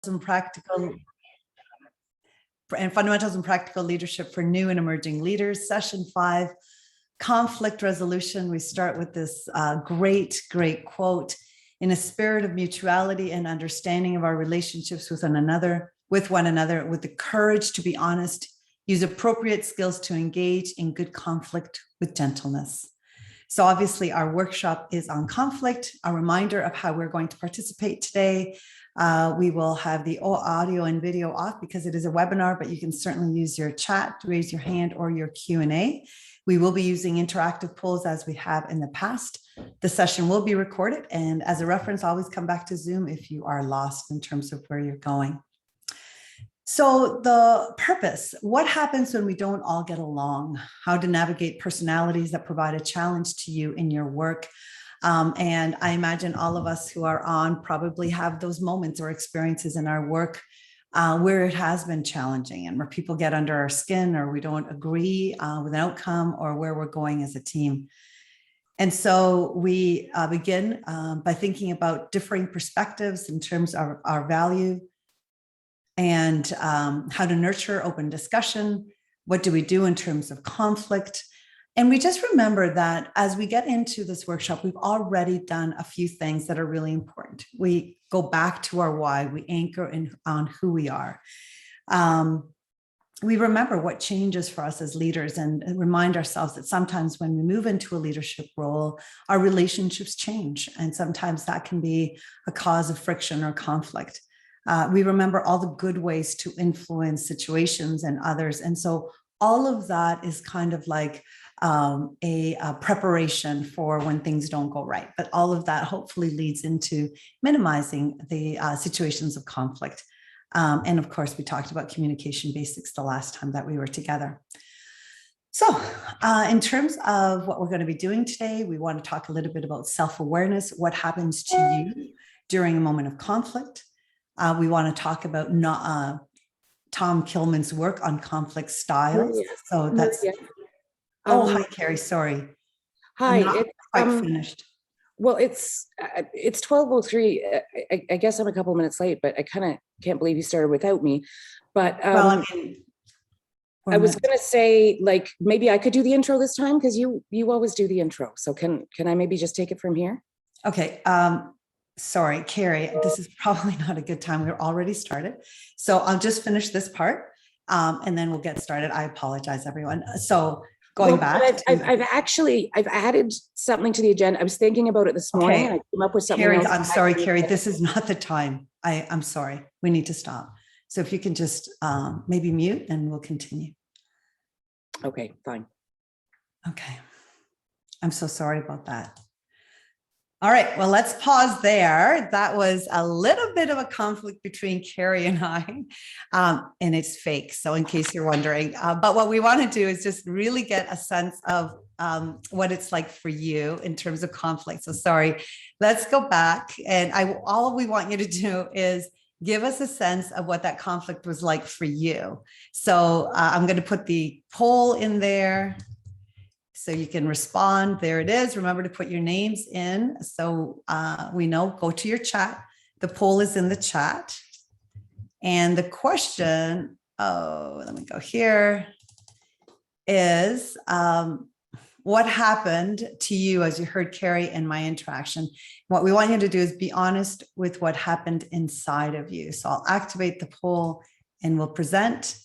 and practical fundamentals and practical leadership for new and emerging leaders. Session 5, conflict resolution. We start with this great quote: in a spirit of mutuality and understanding of our relationships with one another, with the courage to be honest, use appropriate skills to engage in good conflict with gentleness. So obviously our workshop is on conflict. A reminder of how we're going to participate today. We will have the audio and video off because it is a webinar, but you can certainly use your chat to raise your hand or your Q&A. We will be using interactive polls as we have in the past. The session will be recorded, and as a reference, always come back to Zoom if you are lost in terms of where you're going. So the purpose: what happens when we don't all get along? How to navigate personalities that provide a challenge to you in your work. And I imagine all of us who are on probably have those moments or experiences in our work where it has been challenging and where people get under our skin, or we don't agree with an outcome, or where we're going as a team. And so we begin by thinking about differing perspectives in terms of our value, and how to nurture open discussion. What do we do in terms of conflict? And we just remember that as we get into this workshop, we've already done a few things that are really important. We go back to our why, we anchor on who we are. We remember what changes for us as leaders, and remind ourselves that sometimes when we move into a leadership role, our relationships change. And sometimes that can be a cause of friction or conflict. We remember all the good ways to influence situations and others. And so all of that is kind of like a preparation for when things don't go right. But all of that hopefully leads into minimizing the situations of conflict. And of course, we talked about communication basics the last time that we were together. So in terms of what we're going to be doing today, we want to talk a little bit about self-awareness, what happens to you during a moment of conflict. We want to talk about Tom Kilman's work on conflict styles. So that's, hi, Carrie, sorry. Hi. I'm not quite finished. Well, it's 12:03. I guess I'm a couple minutes late, but I kind of can't believe you started without me. But well, I mean, I was going to say, like, maybe I could do the intro this time, because you always do the intro. So can I maybe just take it from here? Okay. Sorry, Carrie, this is probably not a good time. We're already started. So I'll just finish this part and then we'll get started. I apologize, everyone. So going back. I've added something to the agenda. I was thinking about it this morning. And I came up with something Carrie, else. I'm sorry, Carrie, this is not the time. I'm sorry. We need to stop. So if you can just maybe mute and we'll continue. Okay, fine. Okay. I'm so sorry about that. All right, well, let's pause there. That was a little bit of a conflict between Carrie and I, and it's fake, so in case you're wondering. But what we want to do is just really get a sense of what it's like for you in terms of conflict. So sorry, let's go back. And all we want you to do is give us a sense of what that conflict was like for you. So I'm going to put the poll in there, so you can respond. There it is. Remember to put your names in. So we know, go to your chat. The poll is in the chat. And the question, let me go here, is what happened to you as you heard Carrie and my interaction? What we want you to do is be honest with what happened inside of you. So I'll activate the poll and we'll present.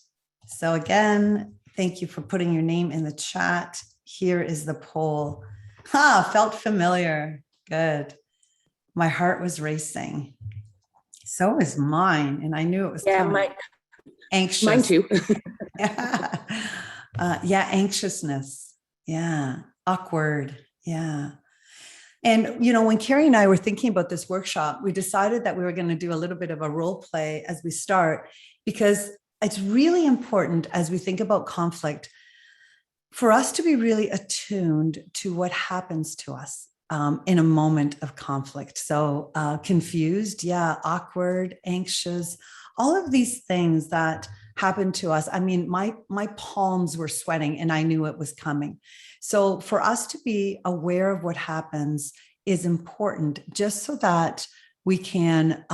So again, thank you for putting your name in the chat. Here is the poll. Felt familiar. Good. My heart was racing. So was mine. And I knew it was coming. Anxious. Mine too. Yeah. Anxiousness. Yeah. Awkward. Yeah. And, you know, when Carrie and I were thinking about this workshop, we decided that we were going to do a little bit of a role play as we start, because it's really important as we think about conflict for us to be really attuned to what happens to us in a moment of conflict. So confused, awkward, anxious, all of these things that happen to us. I mean, my palms were sweating and I knew it was coming. So for us to be aware of what happens is important, just so that we can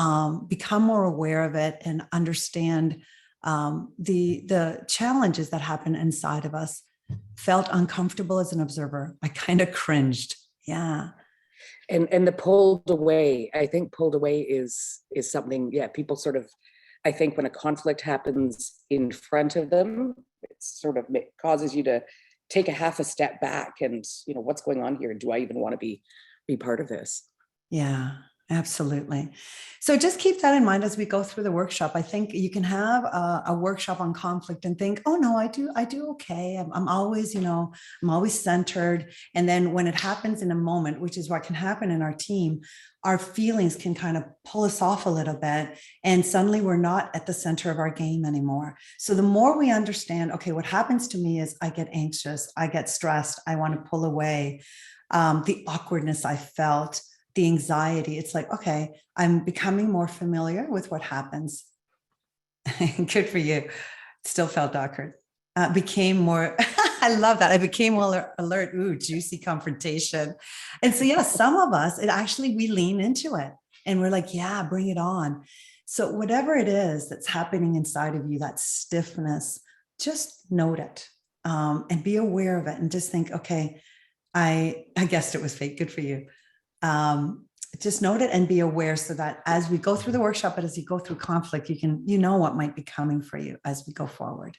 become more aware of it and understand the challenges that happen inside of us. Felt uncomfortable as an observer. I kind of cringed. Yeah. And the pulled away, I think pulled away is something, yeah, people sort of, I think when a conflict happens in front of them, it sort of causes you to take a half a step back and, what's going on here? Do I even want to be part of this? Yeah, absolutely. So just keep that in mind as we go through the workshop. I think you can have a workshop on conflict and think, oh no, I do okay. I'm always, I'm always centered. And then when it happens in a moment, which is what can happen in our team, our feelings can kind of pull us off a little bit. And suddenly we're not at the center of our game anymore. So the more we understand, okay, what happens to me is I get anxious, I get stressed, I want to pull away. The awkwardness I felt, the anxiety, it's like, okay, I'm becoming more familiar with what happens. Good for you. Still felt awkward. Became more, I love that. I became more alert. Ooh, juicy confrontation. And so, yeah, some of us, we lean into it and we're like, yeah, bring it on. So whatever it is that's happening inside of you, that stiffness, just note it and be aware of it and just think, okay, I guessed it was fake. Good for you. Just note it and be aware so that as we go through the workshop, but as you go through conflict, you know what might be coming for you as we go forward.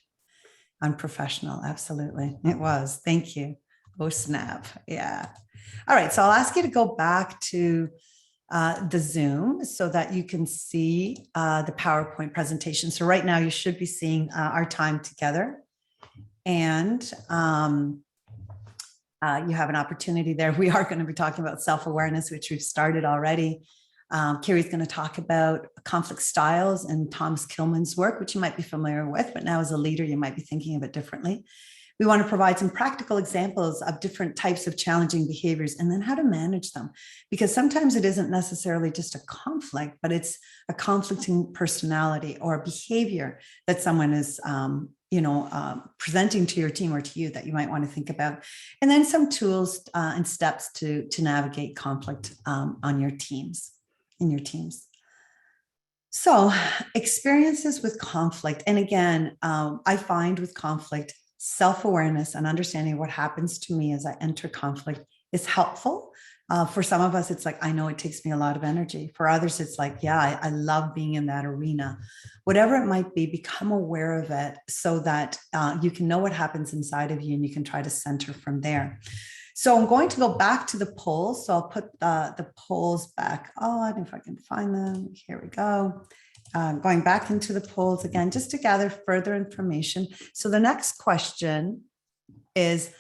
Unprofessional. Absolutely. It was. Thank you. Oh, snap. Yeah. All right. So I'll ask you to go back to the Zoom so that you can see the PowerPoint presentation. So right now you should be seeing our time together. And you have an opportunity there. We are going to be talking about self-awareness, which we've started already. Carrie's going to talk about conflict styles and Thomas Kilman's work, which you might be familiar with, but now as a leader, you might be thinking of it differently. We want to provide some practical examples of different types of challenging behaviors and then how to manage them. Because sometimes it isn't necessarily just a conflict, but it's a conflicting personality or a behavior that someone is presenting to your team or to you that you might want to think about. And then some tools and steps to navigate conflict on your teams, in your teams. So experiences with conflict. And again, I find with conflict, self-awareness and understanding what happens to me as I enter conflict is helpful. For some of us, it's like, I know it takes me a lot of energy. For others, it's like, yeah, I love being in that arena. Whatever it might be, become aware of it so that you can know what happens inside of you and you can try to center from there. So I'm going to go back to the polls. So I'll put the polls back on if I can find them. Here we go. Going back into the polls again, just to gather further information. So the next question is,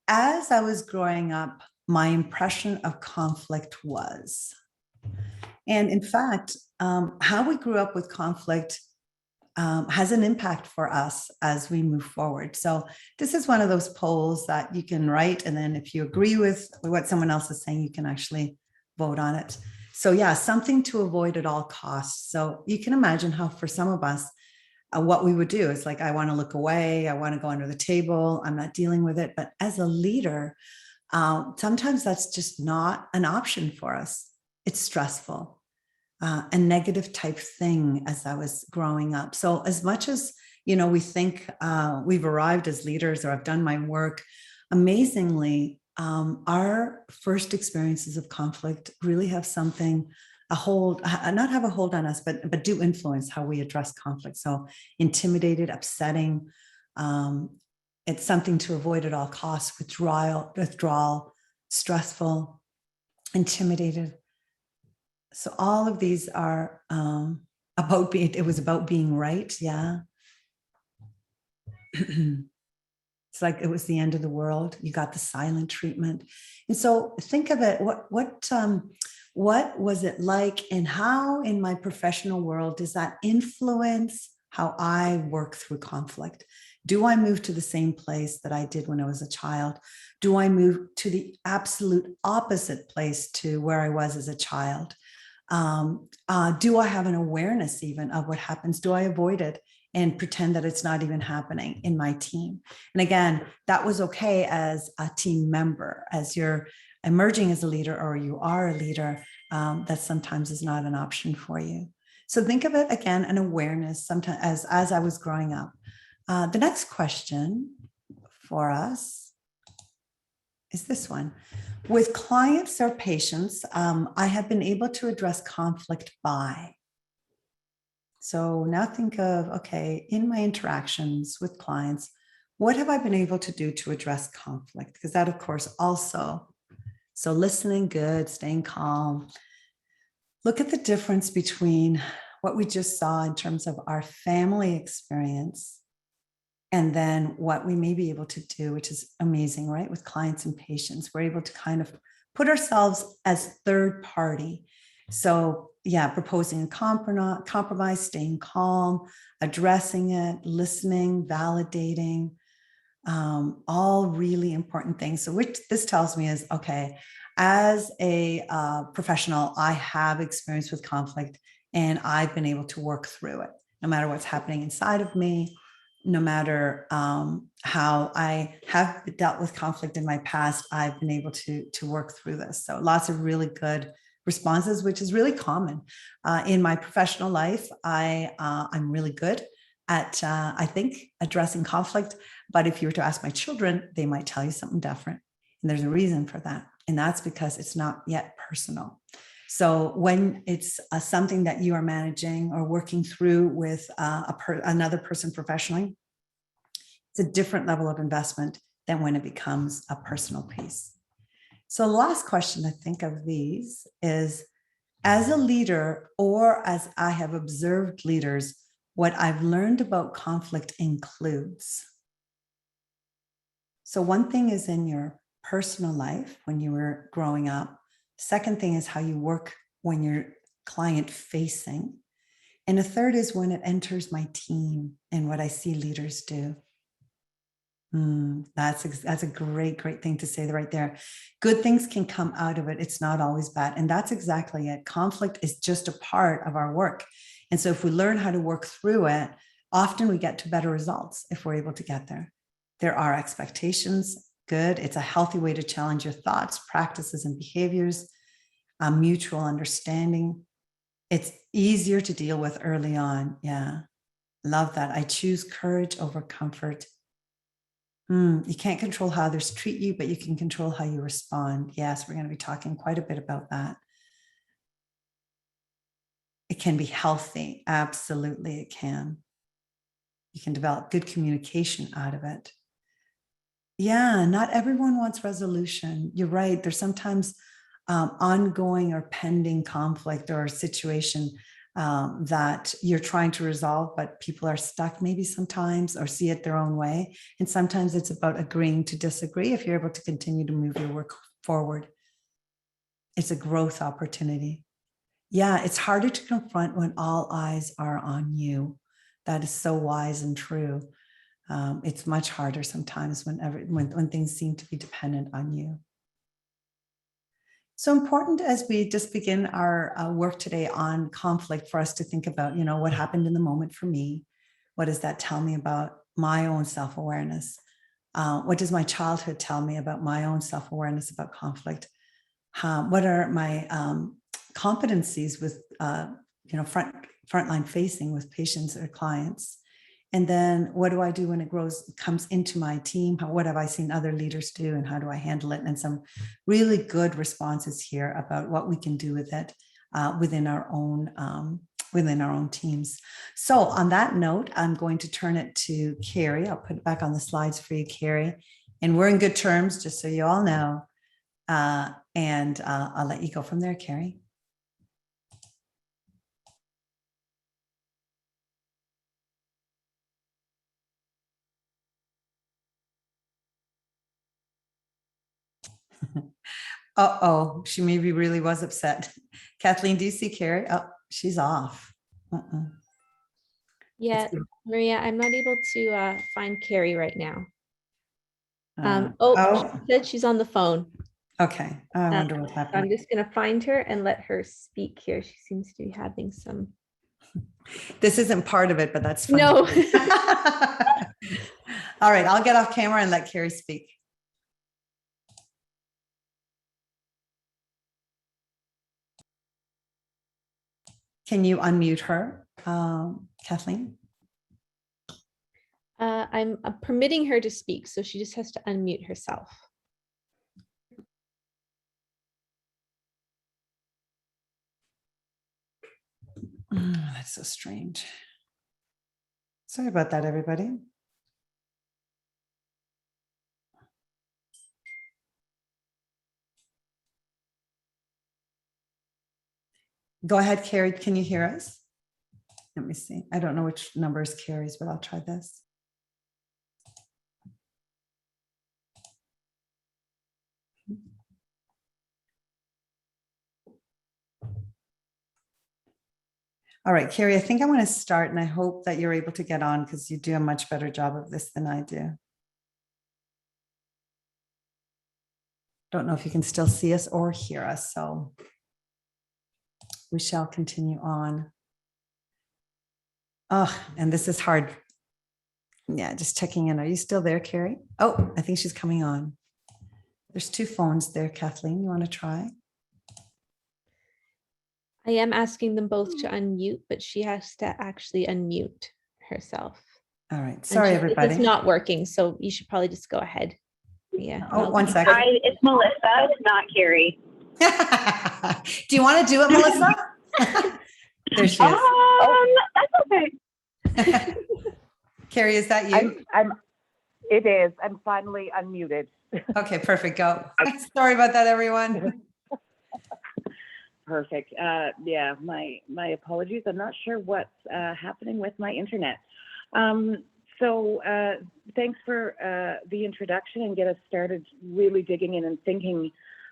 as I was growing up, my impression of conflict was. And in fact, how we grew up with conflict has an impact for us as we move forward. So this is one of those polls that you can write. And then if you agree with what someone else is saying, you can actually vote on it. So yeah, something to avoid at all costs. So you can imagine how for some of us, what we would do is like, I want to look away. I want to go under the table. I'm not dealing with it. But as a leader, sometimes that's just not an option for us. It's stressful, a negative type thing as I was growing up. So as much as, we think we've arrived as leaders or I've done my work, amazingly, our first experiences of conflict really have something, not have a hold on us, but do influence how we address conflict. So intimidated, upsetting, it's something to avoid at all costs, withdrawal, stressful, intimidated. So all of these are it was about being right. Yeah. It's like it was the end of the world. You got the silent treatment. And so think of it, what was it like and how in my professional world does that influence how I work through conflict? Do I move to the same place that I did when I was a child? Do I move to the absolute opposite place to where I was as a child? Do I have an awareness even of what happens? Do I avoid it and pretend that it's not even happening in my team? And again, that was okay as a team member, as you're emerging as a leader or you are a leader, that sometimes is not an option for you. So think of it again, an awareness sometimes as I was growing up. The next question for us is this one. With clients or patients, I have been able to address conflict by. So now think of, okay, in my interactions with clients, what have I been able to do to address conflict? Because that, of course, also, so listening good, staying calm. Look at the difference between what we just saw in terms of our family experience and then what we may be able to do, which is amazing, right? With clients and patients, we're able to kind of put ourselves as third party. So yeah, proposing a compromise, staying calm, addressing it, listening, validating, all really important things. So what this tells me is, okay, as a professional, I have experience with conflict and I've been able to work through it, no matter what's happening inside of me, no matter how I have dealt with conflict in my past, I've been able to work through this. So lots of really good responses, which is really common. In my professional life, I'm really good at, I think, addressing conflict. But if you were to ask my children, they might tell you something different. And there's a reason for that. And that's because it's not yet personal. So when it's something that you are managing or working through with another person professionally, it's a different level of investment than when it becomes a personal piece. So the last question I think of these is, as a leader or as I have observed leaders, what I've learned about conflict includes. So one thing is in your personal life when you were growing up. Second thing is how you work when you're client facing. And a third is when it enters my team and what I see leaders do. That's a great thing to say right there. Good things can come out of it. It's not always bad. And that's exactly it. Conflict is just a part of our work. And so if we learn how to work through it, often we get to better results if we're able to get there. There are expectations. Good. It's a healthy way to challenge your thoughts, practices, and behaviors. Mutual understanding. It's easier to deal with early on. Yeah. Love that. I choose courage over comfort. You can't control how others treat you, but you can control how you respond. Yes, we're going to be talking quite a bit about that. It can be healthy. Absolutely, it can. You can develop good communication out of it. Yeah, not everyone wants resolution. You're right. There's sometimes ongoing or pending conflict or situation that you're trying to resolve, but people are stuck maybe sometimes or see it their own way. And sometimes it's about agreeing to disagree if you're able to continue to move your work forward. It's a growth opportunity. Yeah, it's harder to confront when all eyes are on you. That is so wise and true. It's much harder sometimes when things seem to be dependent on you. So important as we just begin our work today on conflict for us to think about, what happened in the moment for me? What does that tell me about my own self-awareness? What does my childhood tell me about my own self-awareness about conflict? What are my competencies with, frontline facing with patients or clients? And then what do I do when it comes into my team? What have I seen other leaders do and how do I handle it? And some really good responses here about what we can do with it within our own teams. So on that note, I'm going to turn it to Carrie. I'll put it back on the slides for you, Carrie. And we're in good terms, just so you all know. And I'll let you go from there, Carrie. She maybe really was upset. Kathleen, do you see Carrie? Oh, she's off. Yeah, Maria, I'm not able to find Carrie right now. She said she's on the phone. Okay, I wonder what happened. I'm just going to find her and let her speak here. She seems to be having some. This isn't part of it, but that's fine. No. All right, I'll get off camera and let Carrie speak. Can you unmute her, Kathleen? I'm permitting her to speak, so she just has to unmute herself. That's so strange. Sorry about that, everybody. Go ahead, Carrie. Can you hear us? Let me see. I don't know which number is Carrie's, but I'll try this. All right, Carrie, I think I want to start, and I hope that you're able to get on because you do a much better job of this than I do. Don't know if you can still see us or hear us, so we shall continue on. Oh, and this is hard. Yeah, just checking in. Are you still there, Carrie? Oh, I think she's coming on. There's two phones there, Kathleen. You want to try? I am asking them both to unmute, but she has to actually unmute herself. All right. Sorry, everybody. It's not working, so you should probably just go ahead. Yeah. Oh, one second. Hi, it's Melissa, not Carrie. Do you want to do it, Melissa? There she is. That's okay. Carrie, is that you? It is. I'm finally unmuted. Okay, perfect. Go. Sorry about that, everyone. Perfect. Yeah, my apologies. I'm not sure what's happening with my internet. So thanks for the introduction and get us started really digging in and thinking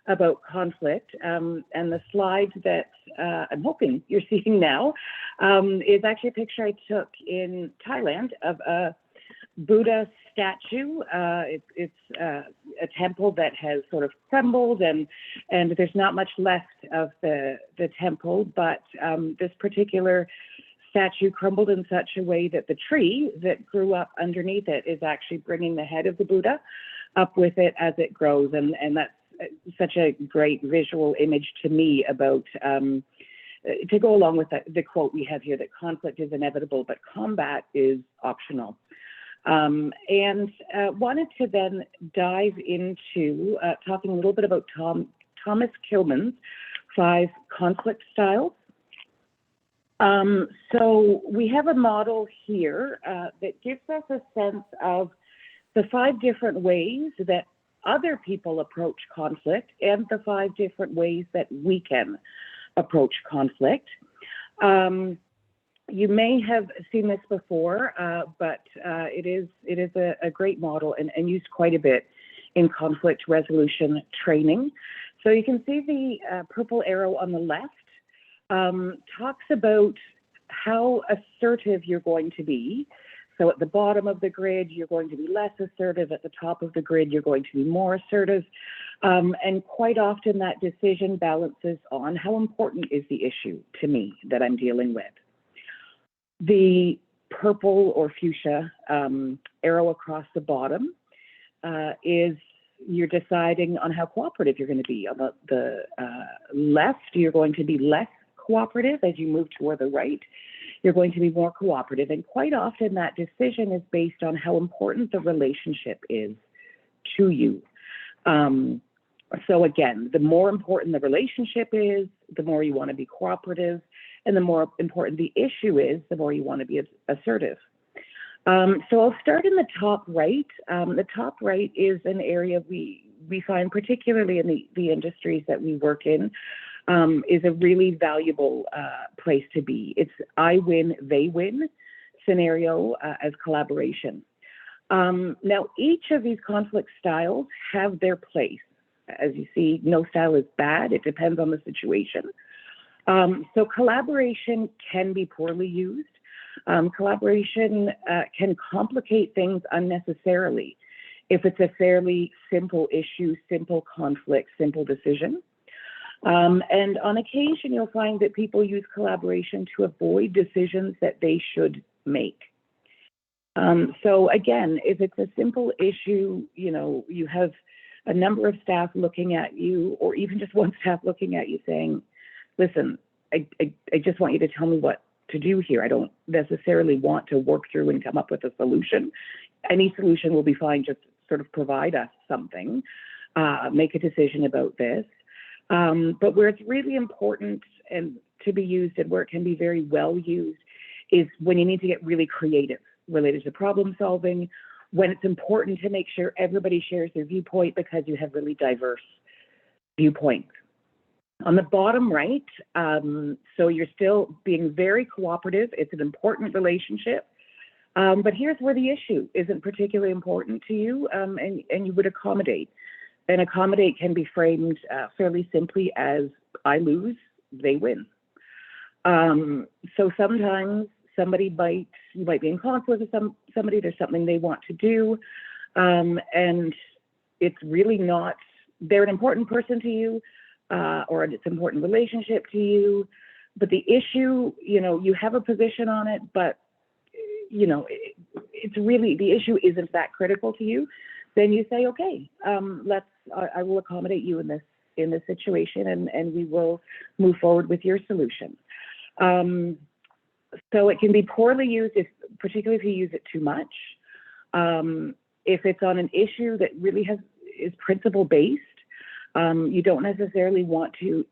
about conflict. And the slide that I'm hoping you're seeing now is actually a picture I took in Thailand of a Buddha statue. It's a temple that has sort of crumbled, and there's not much left of the temple, but this particular statue crumbled in such a way that the tree that grew up underneath it is actually bringing the head of the Buddha up with it as it grows, and that's such a great visual image to me about to go along with the quote we have here, that conflict is inevitable, but combat is optional. And wanted to then dive into talking a little bit about Thomas Kilman's 5 conflict styles. So we have a model here that gives us a sense of the 5 different ways that other people approach conflict and the 5 different ways that we can approach conflict. You may have seen this before, but it is a great model and used quite a bit in conflict resolution training. So you can see the purple arrow on the left talks about how assertive you're going to be. So at the bottom of the grid, you're going to be less assertive. At the top of the grid, you're going to be more assertive. And quite often that decision balances on how important is the issue to me that I'm dealing with. The purple or fuchsia arrow across the bottom is you're deciding on how cooperative you're going to be. On the left, you're going to be less cooperative. As you move toward the right, you're going to be more cooperative. And quite often that decision is based on how important the relationship is to you. So again, the more important the relationship is, the more you want to be cooperative. And the more important the issue is, the more you want to be assertive. So I'll start in the top right. The top right is an area we find, particularly in the industries that we work in, is a really valuable place to be. It's I win, they win scenario as collaboration. Now, each of these conflict styles have their place. As you see, no style is bad. It depends on the situation. So collaboration can be poorly used. Collaboration can complicate things unnecessarily if it's a fairly simple issue, simple conflict, simple decision. And on occasion, you'll find that people use collaboration to avoid decisions that they should make. So again, if it's a simple issue, you have a number of staff looking at you, or even just one staff looking at you saying, listen, I just want you to tell me what to do here. I don't necessarily want to work through and come up with a solution. Any solution will be fine. Just sort of provide us something, make a decision about this. But where it's really important and to be used, and where it can be very well used, is when you need to get really creative related to problem solving, when it's important to make sure everybody shares their viewpoint because you have really diverse viewpoints. On the bottom right, so you're still being very cooperative. It's an important relationship. But here's where the issue isn't particularly important to you, and you would accommodate. And accommodate can be framed fairly simply as I lose, they win. So sometimes you might be in conflict with somebody, there's something they want to do, and it's really not, they're an important person to you, or it's an important relationship to you, but the issue, you have a position on it, but it's really, the issue isn't that critical to you. Then you say, okay, I will accommodate you in this situation, and we will move forward with your solution. So it can be poorly used, particularly if you use it too much. If it's on an issue that really is principle based, you don't necessarily want to,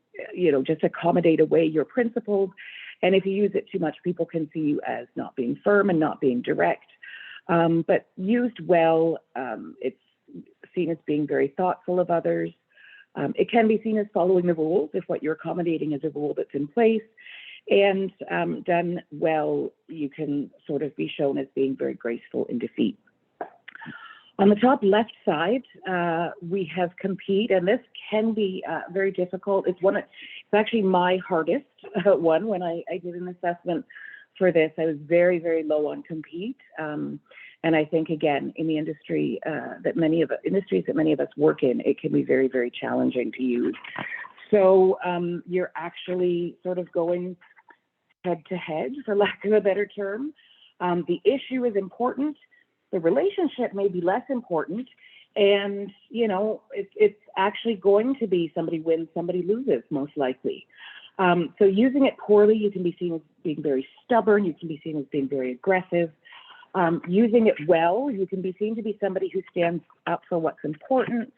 just accommodate away your principles. And if you use it too much, people can see you as not being firm and not being direct. But used well, it's seen as being very thoughtful of others. It can be seen as following the rules if what you're accommodating is a rule that's in place. And done well, you can sort of be shown as being very graceful in defeat. On the top left side, we have compete, and this can be very difficult. It's actually my hardest one. When I did an assessment for this, I was very, very low on compete. And I think, again, in the industries that many of us work in, it can be very, very challenging to use. So you're actually sort of going head to head, for lack of a better term. The issue is important. The relationship may be less important. And, it's actually going to be somebody wins, somebody loses, most likely. So using it poorly, you can be seen as being very stubborn. You can be seen as being very aggressive. Using it well, you can be seen to be somebody who stands up for what's important.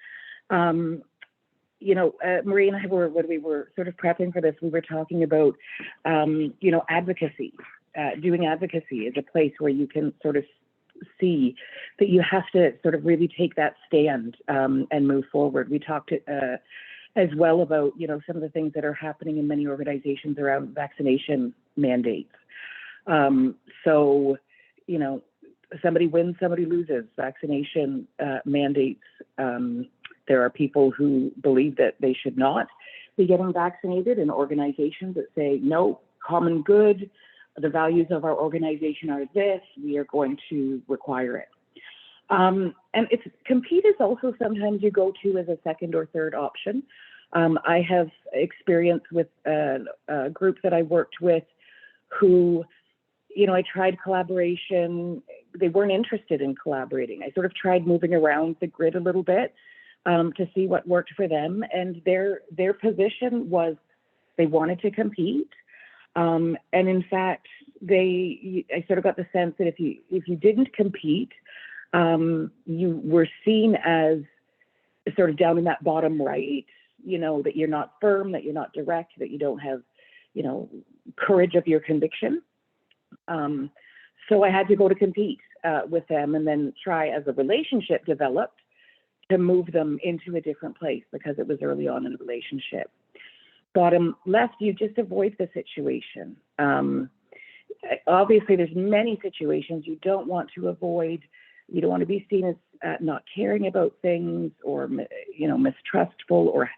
Marie and I when we were sort of prepping for this, we were talking about, advocacy. Doing advocacy is a place where you can sort of see that you have to sort of really take that stand and move forward. We talked as well about, some of the things that are happening in many organizations around vaccination mandates. So, somebody wins, somebody loses. Vaccination mandates. There are people who believe that they should not be getting vaccinated, and organizations that say, no, common good, the values of our organization are this, we are going to require it. And compete is also sometimes you go to as a second or third option. I have experience with a group that I worked with who, I tried collaboration. They weren't interested in collaborating. I sort of tried moving around the grid a little bit to see what worked for them. And their position was they wanted to compete. And in fact, I sort of got the sense that if you didn't compete, you were seen as sort of down in that bottom right, that you're not firm, that you're not direct, that you don't have, courage of your conviction. So I had to go to compete with them and then try, as a relationship developed, to move them into a different place because it was early on in the relationship. Bottom left, you just avoid the situation. Obviously, there's many situations you don't want to avoid. You don't want to be seen as not caring about things, or mistrustful, or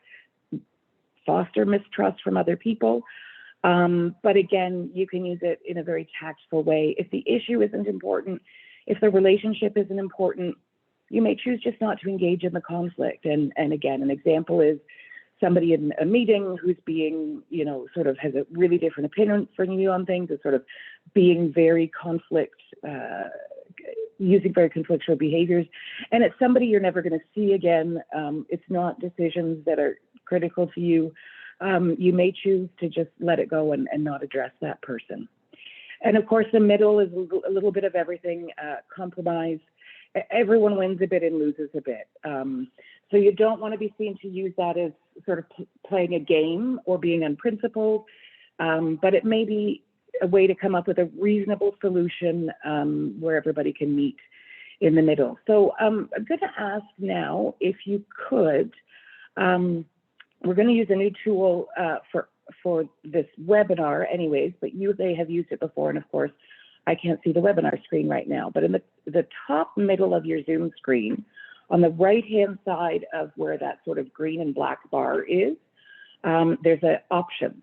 foster mistrust from other people. But again, you can use it in a very tactful way. If the issue isn't important, if the relationship isn't important, you may choose just not to engage in the conflict. And again, an example is somebody in a meeting who's being, sort of has a really different opinion from you on things, is sort of being very using very conflictual behaviors. And it's somebody you're never going to see again. It's not decisions that are critical to you. you may choose to just let it go and not address that person. And of course, the middle is a little bit of everything, compromise. Everyone wins a bit and loses a bit. So you don't want to be seen to use that as sort of playing a game or being unprincipled, but it may be a way to come up with a reasonable solution where everybody can meet in the middle. So I'm going to ask now if you could, we're going to use a new tool for this webinar anyways, but they have used it before, and of course, I can't see the webinar screen right now, but in the top middle of your Zoom screen, on the right-hand side of where that sort of green and black bar is, there's an options.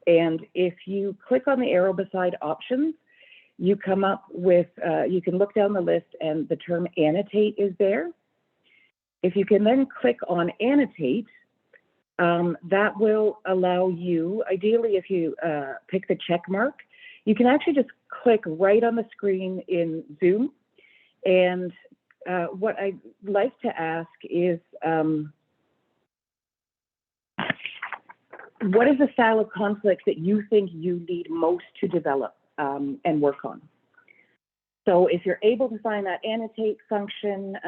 And if you click on the arrow beside options, you come up with, you can look down the list and the term annotate is there. If you can then click on annotate, that will allow you, ideally if you pick the check mark, you can actually just click right on the screen in Zoom. And what I'd like to ask is, what is the style of conflict that you think you need most to develop and work on? So if you're able to find that annotate function,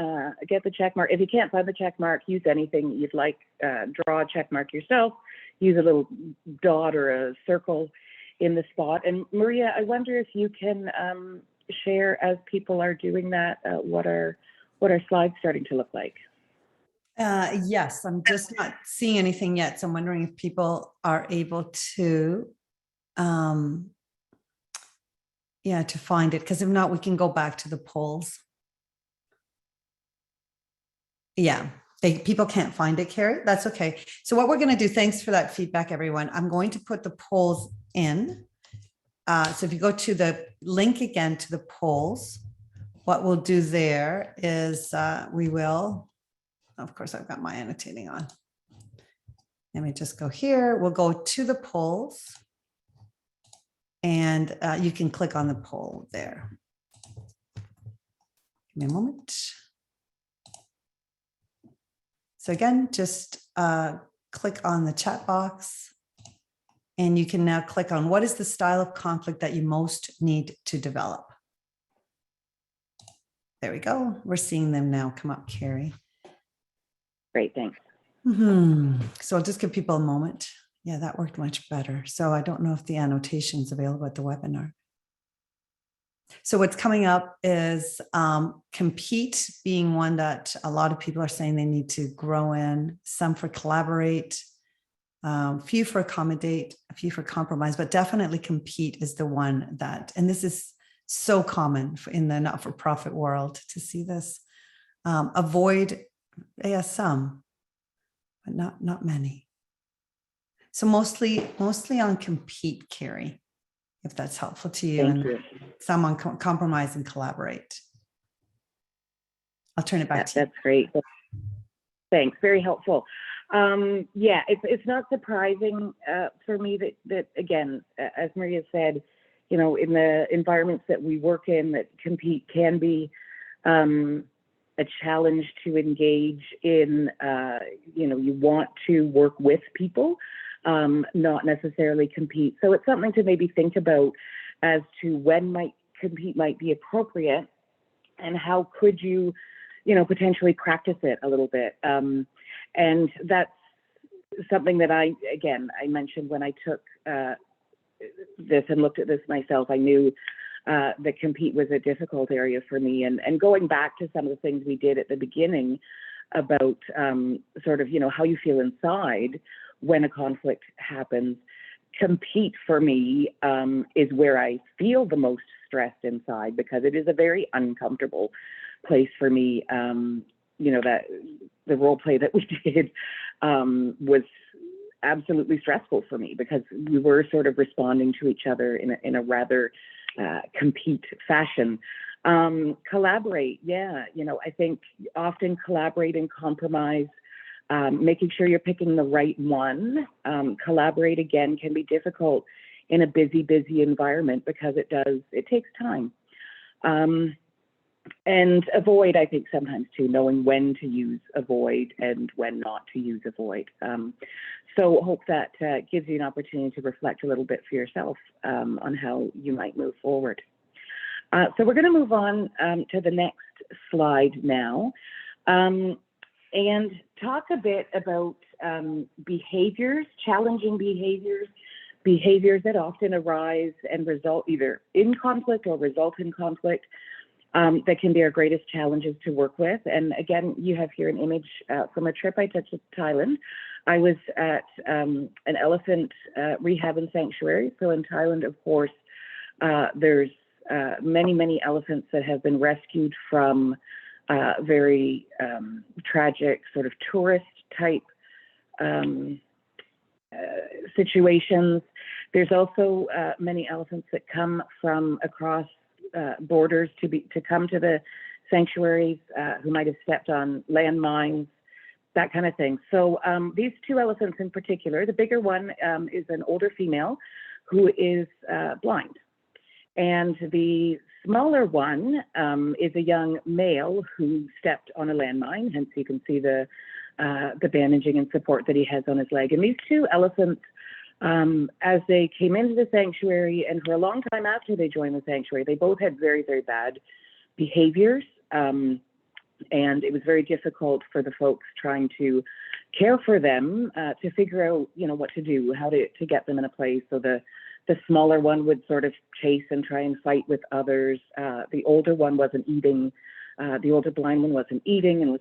get the check mark. If you can't find the check mark, use anything you'd like. Draw a check mark yourself. Use a little dot or a circle in the spot. And Maria, I wonder if you can share, as people are doing that, what are slides starting to look like? Yes, I'm just not seeing anything yet. So I'm wondering if people are able to, to find it, because if not, we can go back to the polls. Yeah, people can't find it, Carrie. That's okay. So what we're going to do, thanks for that feedback, everyone. I'm going to put the polls in. So if you go to the link again to the polls, what we'll do there is we will, of course, I've got my annotating on. Let me just go here. We'll go to the polls. And you can click on the poll there. Give me a moment. So again, just click on the chat box, and you can now click on what is the style of conflict that you most need to develop. There we go. We're seeing them now come up, Carrie. Great, thanks. So I'll just give people a moment. Yeah, that worked much better. So I don't know if the annotation is available at the webinar. So what's coming up is compete being one that a lot of people are saying they need to grow in, some for collaborate, few for accommodate, a few for compromise, but definitely compete is the one that, and this is so common in the not-for-profit world to see this. Avoid, some, but not many. So mostly on compete, Carrie, if that's helpful to you. Thank you. Some on compromise and collaborate. I'll turn it back to you. That's great. Thanks, very helpful. Yeah, it's not surprising for me that again, as Maria said, in the environments that we work in, that compete can be a challenge to engage in. You want to work with people, not necessarily compete. So it's something to maybe think about as to when compete might be appropriate, and how could you, potentially practice it a little bit. And that's something that I mentioned when I took this and looked at this myself. I knew that compete was a difficult area for me. And going back to some of the things we did at the beginning about sort of, how you feel inside when a conflict happens, compete for me is where I feel the most stressed inside, because it is a very uncomfortable place for me. That the role play that we did was absolutely stressful for me, because we were sort of responding to each other in a rather compete fashion. Collaborate, I think often collaborate and compromise, making sure you're picking the right one. Collaborate, again, can be difficult in a busy environment, because it takes time. And avoid, I think sometimes too, knowing when to use avoid and when not to use avoid. So hope that gives you an opportunity to reflect a little bit for yourself on how you might move forward. So we're going to move on to the next slide now and talk a bit about behaviors, challenging behaviors, behaviors that often arise and result either in conflict or result in conflict. That can be our greatest challenges to work with. And again, you have here an image from a trip I took to Thailand. I was at an elephant rehab and sanctuary. So in Thailand, of course, there's many elephants that have been rescued from very tragic sort of tourist type situations. There's also many elephants that come from across borders to come to the sanctuaries who might have stepped on landmines, that kind of thing. So these two elephants in particular, the bigger one is an older female who is blind. And the smaller one is a young male who stepped on a landmine, hence you can see the bandaging and support that he has on his leg. And these two elephants, as they came into the sanctuary and for a long time after they joined the sanctuary, they both had very bad behaviors. And it was very difficult for the folks trying to care for them to figure out, what to do, how to get them in a place. So the smaller one would sort of chase and try and fight with others. The older one wasn't eating. The older blind one wasn't eating and was,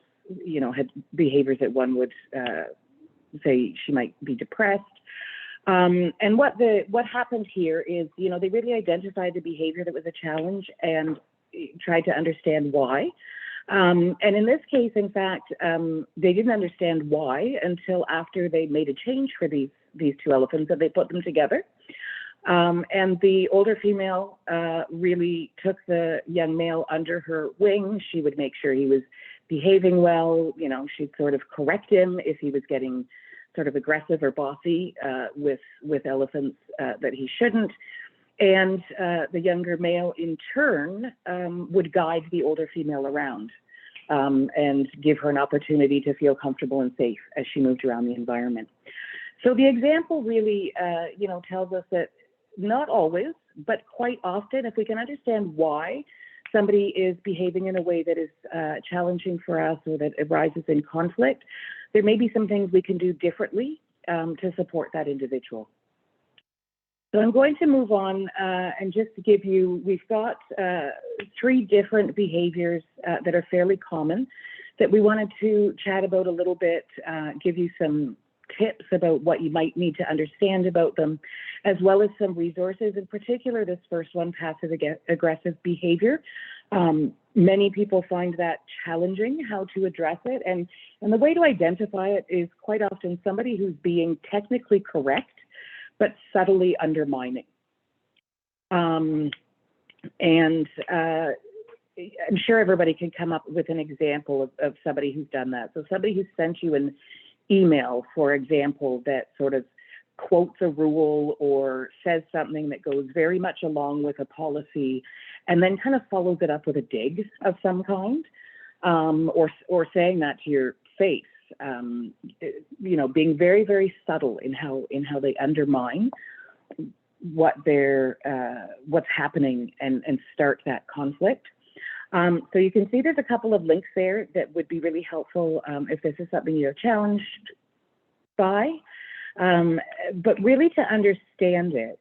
had behaviors that one would say she might be depressed. And what happened here is, they really identified the behavior that was a challenge and tried to understand why. And in this case, in fact, they didn't understand why until after they made a change for these two elephants and they put them together. And the older female really took the young male under her wing. She would make sure he was behaving well. She'd sort of correct him if he was getting sort of aggressive or bossy with elephants that he shouldn't. And the younger male, in turn, would guide the older female around and give her an opportunity to feel comfortable and safe as she moved around the environment. So the example really, tells us that not always, but quite often, if we can understand why somebody is behaving in a way that is challenging for us or that arises in conflict, there may be some things we can do differently to support that individual. So I'm going to move on and just to give you, we've got 3 different behaviors that are fairly common that we wanted to chat about a little bit, give you some tips about what you might need to understand about them, as well as some resources. In particular, this first one, passive aggressive behavior. Many people find that challenging, how to address it. And the way to identify it is quite often somebody who's being technically correct, but subtly undermining. I'm sure everybody can come up with an example of somebody who's done that. So somebody who sent you an email, for example, that sort of quotes a rule or says something that goes very much along with a policy and then kind of follows it up with a dig of some kind, or saying that to your face, being very subtle in how they undermine what's happening and start that conflict. So you can see there's a couple of links there that would be really helpful if this is something you're challenged by. But really to understand it,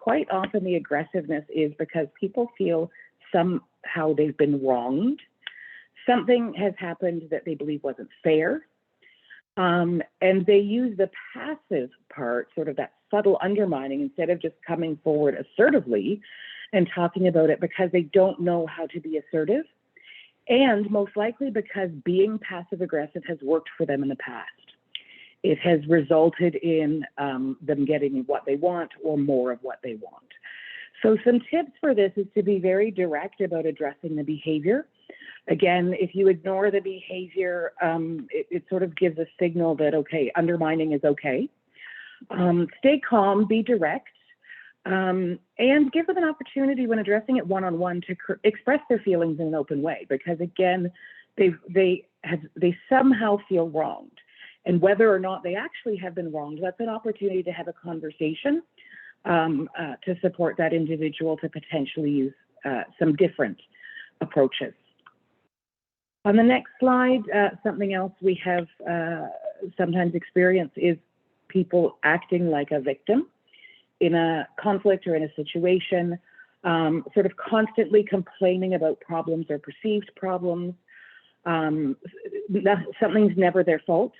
quite often the aggressiveness is because people feel somehow they've been wronged. Something has happened that they believe wasn't fair. And they use the passive part, sort of that subtle undermining, instead of just coming forward assertively and talking about it, because they don't know how to be assertive. And most likely because being passive aggressive has worked for them in the past. It has resulted in them getting what they want or more of what they want. So some tips for this is to be very direct about addressing the behavior. Again, if you ignore the behavior, it sort of gives a signal that, okay, undermining is okay. Stay calm, be direct. And give them an opportunity when addressing it one-on-one to express their feelings in an open way, because again, they somehow feel wronged. And whether or not they actually have been wronged, that's an opportunity to have a conversation to support that individual to potentially use some different approaches. On the next slide, something else we have sometimes experienced is people acting like a victim in a conflict or in a situation, sort of constantly complaining about problems or perceived problems. Something's never their fault.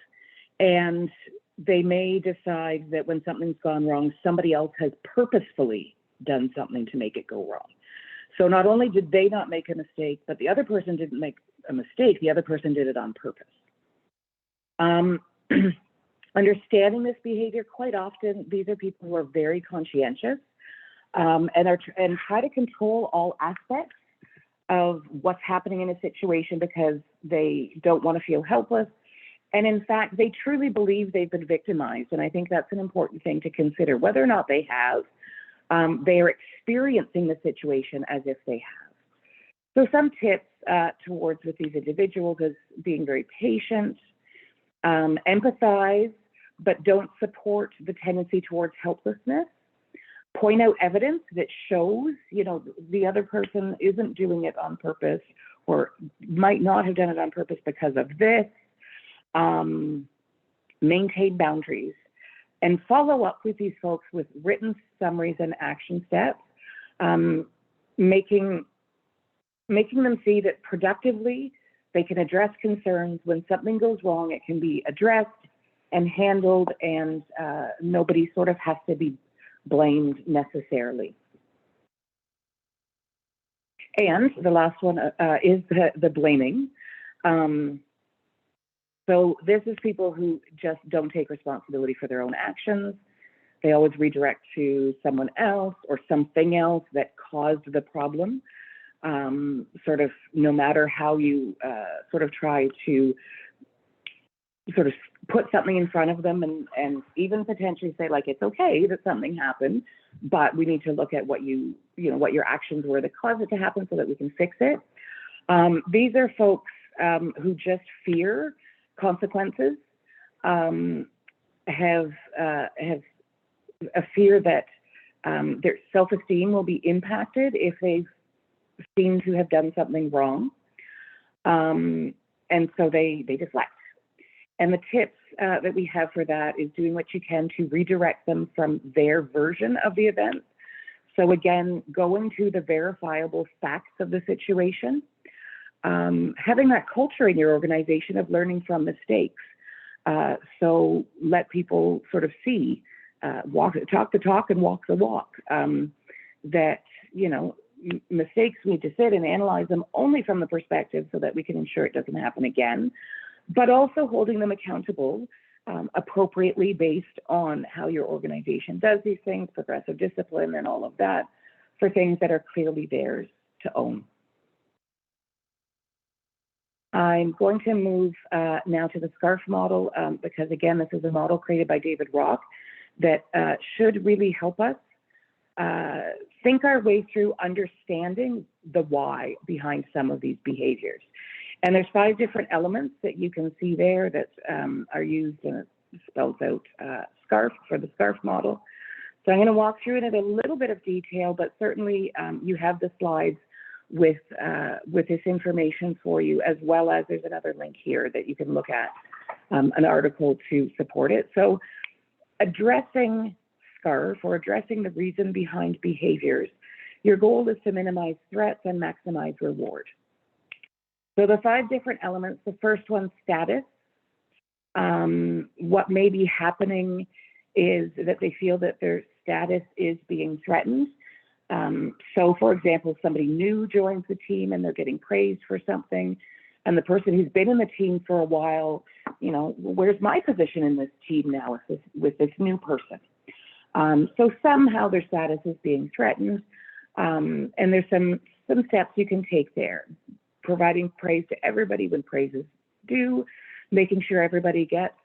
And they may decide that when something's gone wrong, somebody else has purposefully done something to make it go wrong. So not only did they not make a mistake, but the other person didn't make a mistake, the other person did it on purpose. Understanding this behavior, quite often, these are people who are very conscientious and try to control all aspects of what's happening in a situation because they don't want to feel helpless. And in fact, they truly believe they've been victimized. And I think that's an important thing to consider. Whether or not they have, they are experiencing the situation as if they have. So some tips towards with these individuals is being very patient, empathize, but don't support the tendency towards helplessness. Point out evidence that shows, the other person isn't doing it on purpose or might not have done it on purpose because of this. Maintain boundaries and follow up with these folks with written summaries and action steps, making them see that productively they can address concerns. When something goes wrong, it can be addressed and handled, and nobody sort of has to be blamed necessarily. And the last one is the blaming. So this is people who just don't take responsibility for their own actions. They always redirect to someone else or something else that caused the problem. Sort of no matter how you sort of try to sort of put something in front of them and even potentially say, like, it's okay that something happened, but we need to look at what what your actions were that caused it to happen so that we can fix it. These are folks who just fear consequences, have a fear that their self-esteem will be impacted if they seem to have done something wrong, and so they deflect. And the tips that we have for that is doing what you can to redirect them from their version of the event. So again, going to the verifiable facts of the situation. Having that culture in your organization of learning from mistakes. So let people sort of see, talk the talk and walk the walk. That, mistakes, we need to sit and analyze them only from the perspective so that we can ensure it doesn't happen again, but also holding them accountable appropriately based on how your organization does these things, progressive discipline and all of that, for things that are clearly theirs to own. I'm going to move now to the SCARF model because, again, this is a model created by David Rock that should really help us think our way through understanding the why behind some of these behaviors. And there's 5 different elements that you can see there that are used, and it spells out SCARF for the SCARF model. So I'm going to walk through it in a little bit of detail, but certainly you have the slides with this information for you, as well as there's another link here that you can look at, an article to support it. So addressing SCARF, or addressing the reason behind behaviors, your goal is to minimize threats and maximize reward. So the 5 different elements, the first one, status. What may be happening is that they feel that their status is being threatened. So for example, somebody new joins the team and they're getting praised for something, and the person who's been in the team for a while, where's my position in this team now with this new person? So somehow their status is being threatened, and there's some steps you can take there. Providing praise to everybody when praise is due, making sure everybody gets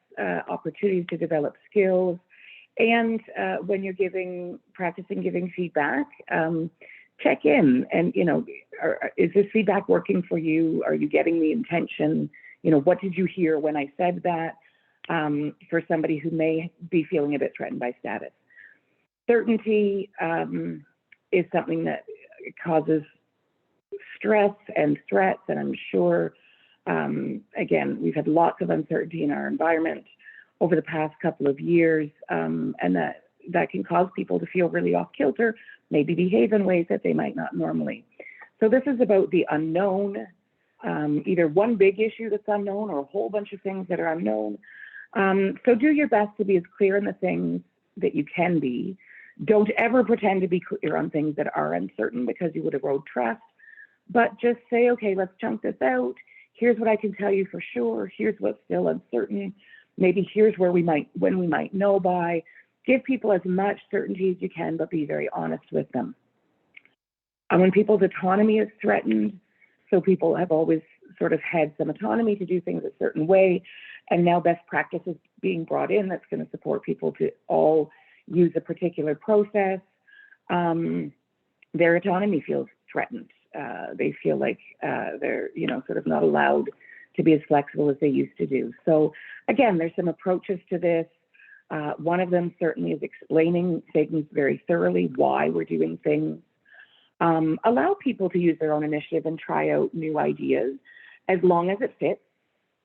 opportunities to develop skills, And when you're practicing giving feedback, check in and, is this feedback working for you? Are you getting the intention? What did you hear when I said that? For somebody who may be feeling a bit threatened by status. Certainty is something that causes stress and threats, and I'm sure, again, we've had lots of uncertainty in our environment over the past couple of years, and that can cause people to feel really off kilter, maybe behave in ways that they might not normally. So this is about the unknown, either one big issue that's unknown or a whole bunch of things that are unknown. So do your best to be as clear in the things that you can be. Don't ever pretend to be clear on things that are uncertain, because you would erode trust. But just say, okay, let's chunk this out. Here's what I can tell you for sure. Here's what's still uncertain. Maybe here's when we might know by. Give people as much certainty as you can, but be very honest with them. And when people's autonomy is threatened, so people have always sort of had some autonomy to do things a certain way, and now best practice is being brought in that's going to support people to all use a particular process, their autonomy feels threatened. They feel like they're, sort of not allowed to be as flexible as they used to do. So again, there's some approaches to this. One of them certainly is explaining things very thoroughly, why we're doing things. Allow people to use their own initiative and try out new ideas, as long as it fits,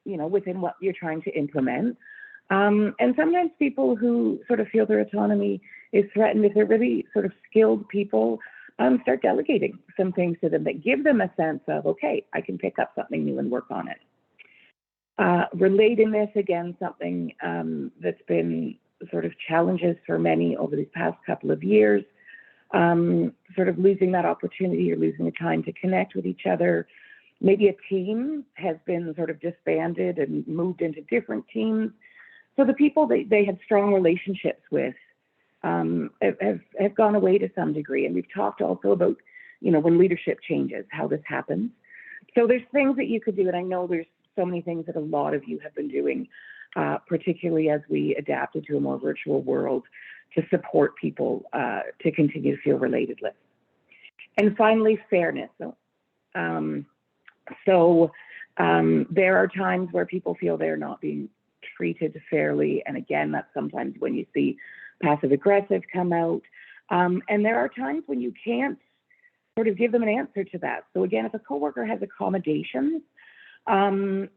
within what you're trying to implement. And sometimes people who sort of feel their autonomy is threatened, if they're really sort of skilled people, start delegating some things to them that give them a sense of, okay, I can pick up something new and work on it. Relating this, again, something that's been sort of challenges for many over these past couple of years, sort of losing that opportunity or losing the time to connect with each other. Maybe a team has been sort of disbanded and moved into different teams. So the people that they had strong relationships with have gone away to some degree. And we've talked also about, when leadership changes, how this happens. So there's things that you could do, and I know there's so many things that a lot of you have been doing, particularly as we adapted to a more virtual world, to support people to continue to feel related with. And finally, fairness. So there are times where people feel they're not being treated fairly. And again, that's sometimes when you see passive aggressive come out. And there are times when you can't sort of give them an answer to that. So again, if a coworker has accommodations and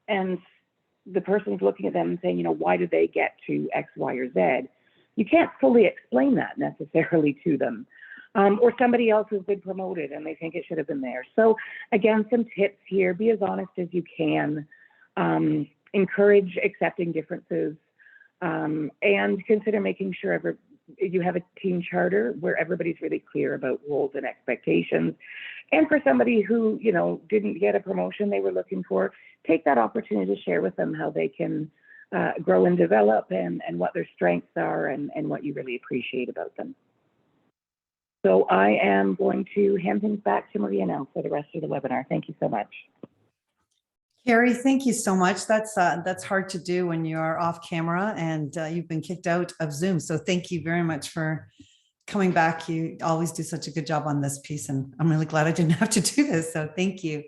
the person's looking at them and saying, why did they get to X, Y, or Z? You can't fully explain that necessarily to them. Or somebody else has been promoted and they think it should have been there. So again, some tips here: be as honest as you can, encourage accepting differences, and consider making sure you have a team charter where everybody's really clear about roles and expectations. And for somebody who, didn't get a promotion they were looking for, take that opportunity to share with them how they can grow and develop, and what their strengths are, and what you really appreciate about them. So I am going to hand things back to Maria now for the rest of the webinar. Thank you so much. Carrie, thank you so much. That's hard to do when you are off camera and you've been kicked out of Zoom. So thank you very much for coming back. You always do such a good job on this piece, and I'm really glad I didn't have to do this. So thank you.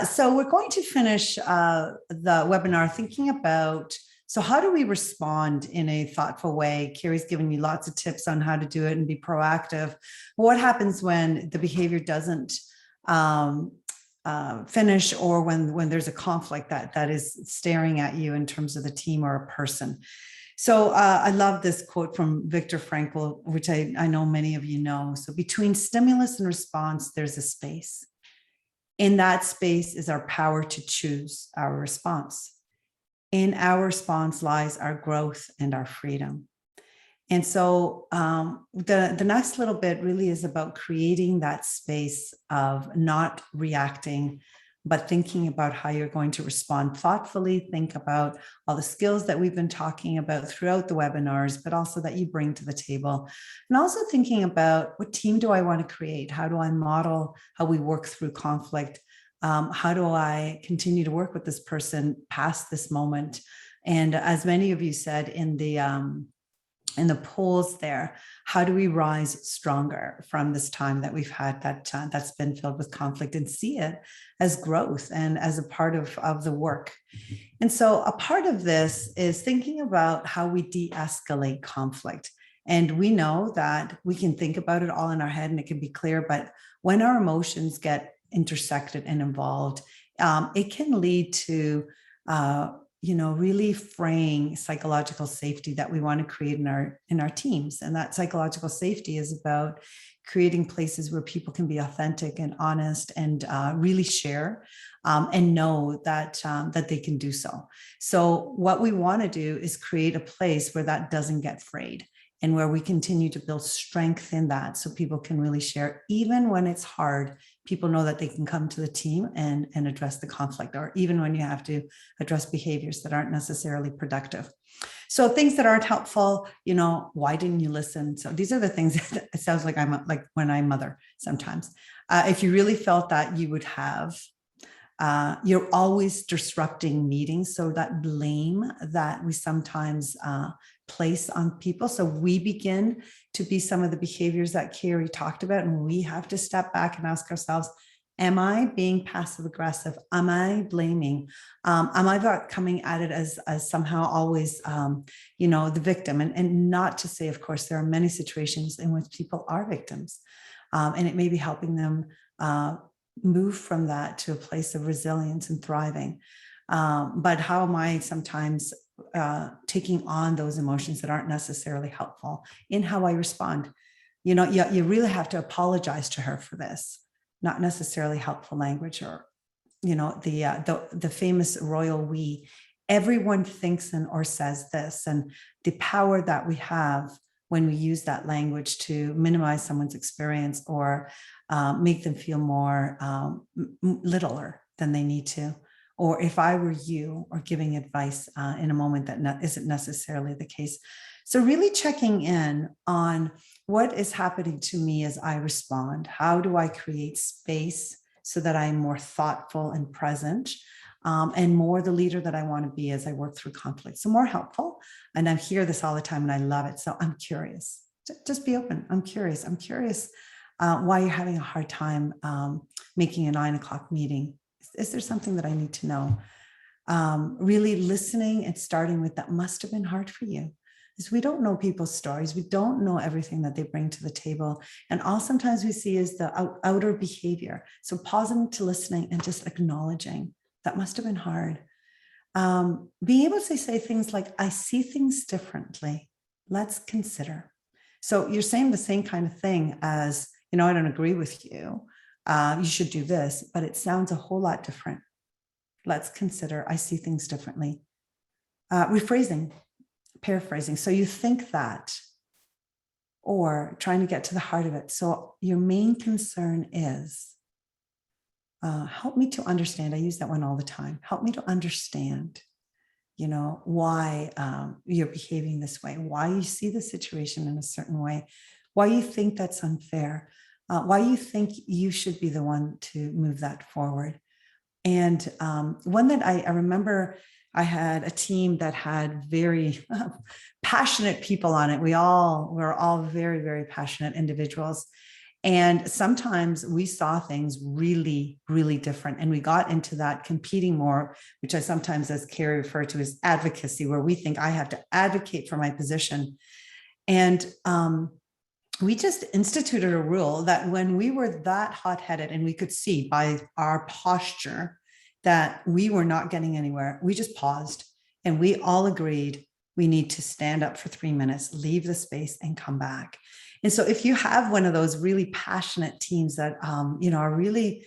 So we're going to finish the webinar thinking about, so how do we respond in a thoughtful way? Carrie's given you lots of tips on how to do it and be proactive. What happens when the behavior doesn't finish, or when there's a conflict that is staring at you in terms of the team or a person? So I love this quote from Viktor Frankl, which I know many of you know. So between stimulus and response, there's a space. In that space is our power to choose our response. In our response lies our growth and our freedom. And so the next little bit really is about creating that space of not reacting, but thinking about how you're going to respond thoughtfully. Think about all the skills that we've been talking about throughout the webinars, but also that you bring to the table. And also thinking about, what team do I want to create? How do I model how we work through conflict? How do I continue to work with this person past this moment? And as many of you said in the and the polls there. How do we rise stronger from this time that we've had that's been filled with conflict, and see it as growth and as a part of the work? And so a part of this is thinking about how we de-escalate conflict. And we know that we can think about it all in our head and it can be clear, but when our emotions get intersected and involved, it can lead to really fraying psychological safety that we want to create in our teams. And that psychological safety is about creating places where people can be authentic and honest and really share and know that they can do so. So what we want to do is create a place where that doesn't get frayed, and where we continue to build strength in that, so people can really share. Even when it's hard, people know that they can come to the team and address the conflict, or even when you have to address behaviors that aren't necessarily productive. So things that aren't helpful, why didn't you listen? So these are the things that it sounds like I'm like when I mother sometimes. If you really felt that you would have, you're always disrupting meetings. So that blame that we sometimes place on people. So we begin to be some of the behaviors that Carrie talked about, and we have to step back and ask ourselves, am I being passive aggressive? Am I blaming? Am I coming at it as somehow always, the victim? And not to say, of course, there are many situations in which people are victims, and it may be helping them move from that to a place of resilience and thriving. But how am I sometimes taking on those emotions that aren't necessarily helpful in how I respond? You really have to apologize to her for this. Not necessarily helpful language, or the famous royal we. Everyone thinks or says this, and the power that we have when we use that language to minimize someone's experience or make them feel more littler than they need to. Or if I were you, or giving advice in a moment that isn't necessarily the case. So really checking in on what is happening to me as I respond. How do I create space so that I'm more thoughtful and present, and more the leader that I want to be as I work through conflict? So more helpful. And I hear this all the time and I love it. So I'm curious. Just be open. I'm curious. I'm curious why you're having a hard time making a 9:00 meeting. Is there something that I need to know? Really listening and starting with that must have been hard for you. Because we don't know people's stories. We don't know everything that they bring to the table. And all sometimes we see is the outer behavior. So pausing to listening and just acknowledging that must have been hard. Being able to say things like, I see things differently. Let's consider. So you're saying the same kind of thing as, I don't agree with you. You should do this, but it sounds a whole lot different. Let's consider, I see things differently. Rephrasing, paraphrasing. So you think that, or trying to get to the heart of it. So your main concern is, help me to understand. I use that one all the time. Help me to understand, why you're behaving this way, why you see the situation in a certain way, why you think that's unfair. Why you think you should be the one to move that forward. And one that I remember, I had a team that had very passionate people on it. We're all very, very passionate individuals. And sometimes we saw things really, really different. And we got into that competing more, which I sometimes, as Carrie referred to, as advocacy, where we think I have to advocate for my position. And we just instituted a rule that when we were that hot-headed and we could see by our posture that we were not getting anywhere, we just paused and we all agreed we need to stand up for 3 minutes, leave the space and come back. And so if you have one of those really passionate teams that, are really,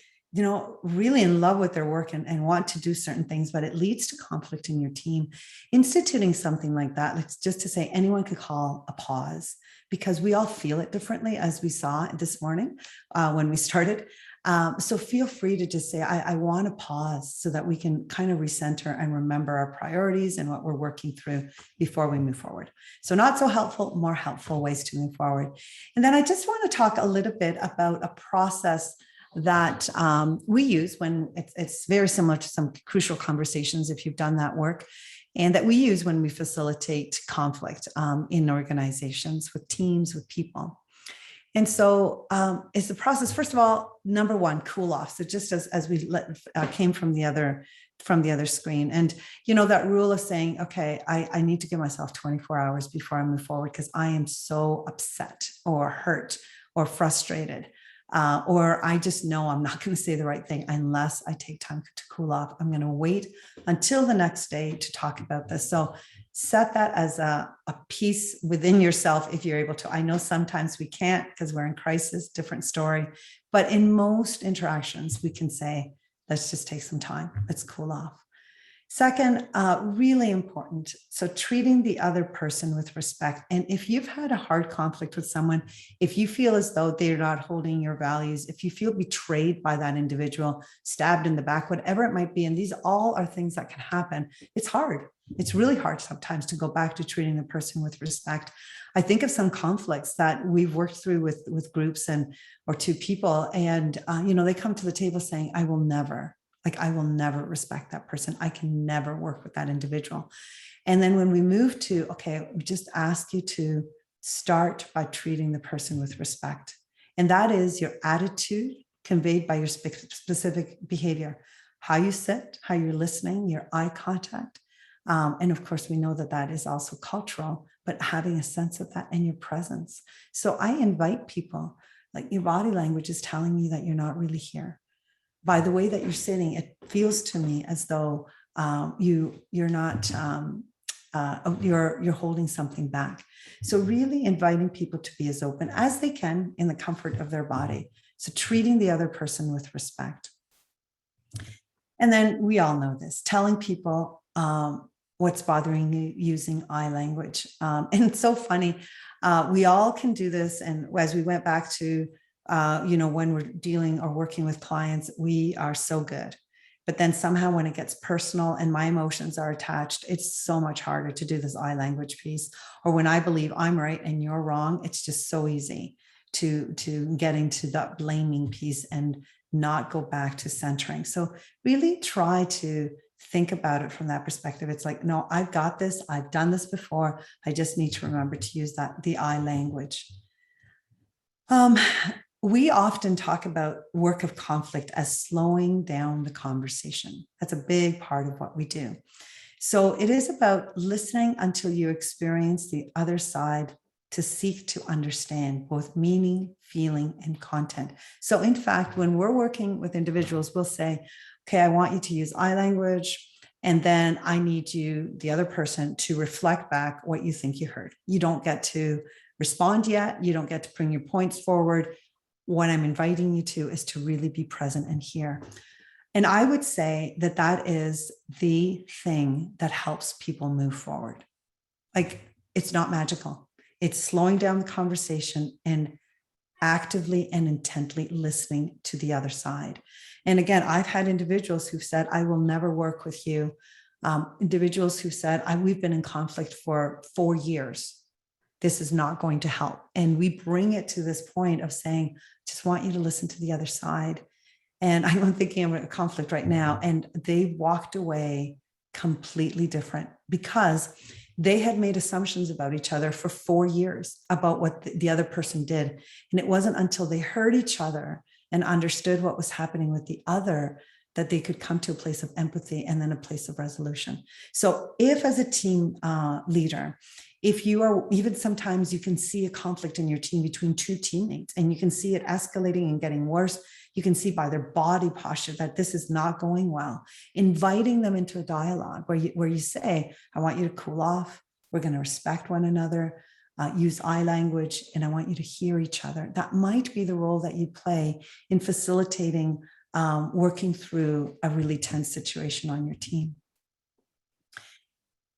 really in love with their work and want to do certain things, but it leads to conflict in your team, instituting something like that, like just to say anyone could call a pause, because we all feel it differently, as we saw this morning when we started. So feel free to just say, I want to pause so that we can kind of recenter and remember our priorities and what we're working through before we move forward. So not so helpful, more helpful ways to move forward. And then I just want to talk a little bit about a process that we use when it's very similar to some crucial conversations, if you've done that work. and that we use when we facilitate conflict in organizations, with teams, with people. And so it's the process. First of all, number one, cool off. So just as we came from the other screen, and that rule of saying, okay, I need to give myself 24 hours before I move forward because I am so upset or hurt or frustrated, or I just know I'm not going to say the right thing unless I take time to cool off. I'm going to wait until the next day to talk about this. So set that as a piece within yourself if you're able to. I know sometimes we can't because we're in crisis, different story. But in most interactions, we can say, let's just take some time. Let's cool off. Second, really important. So treating the other person with respect. And if you've had a hard conflict with someone, if you feel as though they're not holding your values, if you feel betrayed by that individual, stabbed in the back, whatever it might be, and these all are things that can happen, it's hard. It's really hard sometimes to go back to treating the person with respect. I think of some conflicts that we've worked through with groups or two people, and they come to the table saying, I will never respect that person. I can never work with that individual. And then when we move to, okay, we just ask you to start by treating the person with respect. And that is your attitude conveyed by your specific behavior, how you sit, how you're listening, your eye contact. And of course, we know that is also cultural, but having a sense of that and your presence. So I invite people, like, your body language is telling me that you're not really here. By the way that you're sitting, it feels to me as though you're not, you're holding something back. So really inviting people to be as open as they can in the comfort of their body. So treating the other person with respect. And then we all know this, telling people what's bothering you using eye language. And it's so funny. We all can do this. And as we went back to, when we're dealing or working with clients, we are so good. But then somehow when it gets personal and my emotions are attached, it's so much harder to do this eye language piece. Or when I believe I'm right and you're wrong, it's just so easy to get into that blaming piece and not go back to centering. So really try to think about it from that perspective. It's like, no, I've got this. I've done this before. I just need to remember to use the eye language. We often talk about work of conflict as slowing down the conversation. That's a big part of what we do. So it is about listening until you experience the other side to seek to understand both meaning, feeling, and content. So in fact, when we're working with individuals, we'll say, okay, I want you to use eye language, and then I need you, the other person, to reflect back what you think you heard. You don't get to respond yet. You don't get to bring your points forward. What I'm inviting you to is to really be present and hear. And I would say that is the thing that helps people move forward. Like, it's not magical. It's slowing down the conversation and actively and intently listening to the other side. And again, I've had individuals who've said, I will never work with you. Individuals who said, we've been in conflict for 4 years. This is not going to help. And we bring it to this point of saying, just want you to listen to the other side. And I'm thinking of a conflict right now, and they walked away completely different because they had made assumptions about each other for 4 years about what the other person did. And it wasn't until they heard each other and understood what was happening with the other that they could come to a place of empathy and then a place of resolution. So if, as a team leader, if you are, even sometimes you can see a conflict in your team between two teammates and you can see it escalating and getting worse, you can see by their body posture that this is not going well, inviting them into a dialogue where you say, I want you to cool off. We're going to respect one another, use eye language, and I want you to hear each other. That might be the role that you play in facilitating working through a really tense situation on your team.